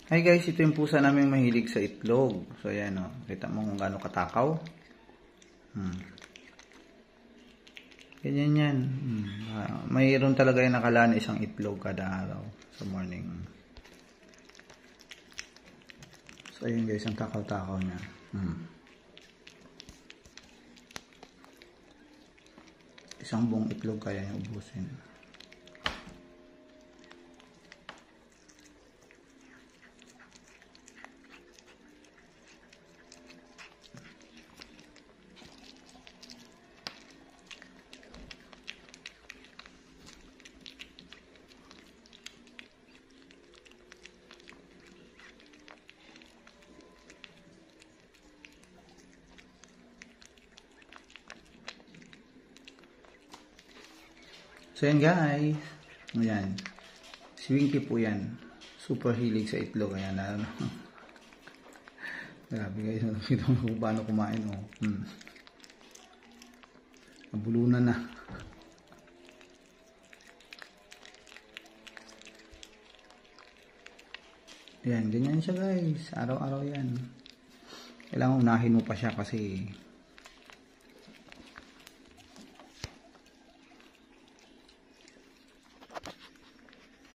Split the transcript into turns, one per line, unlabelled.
Hi guys, ito yung pusa namin mahilig sa itlog. So ayan o, kita mo kung gaano katakaw. Ganyan yan. Mayroon talaga yung nakalaan isang itlog kada araw sa morning. So ayan guys, ang takaw-takaw niya. Isang buong itlog kaya niya ubusin. So yan guys, ayan, si Winky po yan, super hilig sa itlog, ayan, grabe guys, nakita mo kung paano kumain, nabulunan na. Ayan, ganyan siya guys, araw-araw yan, kailangan unahin mo pa siya kasi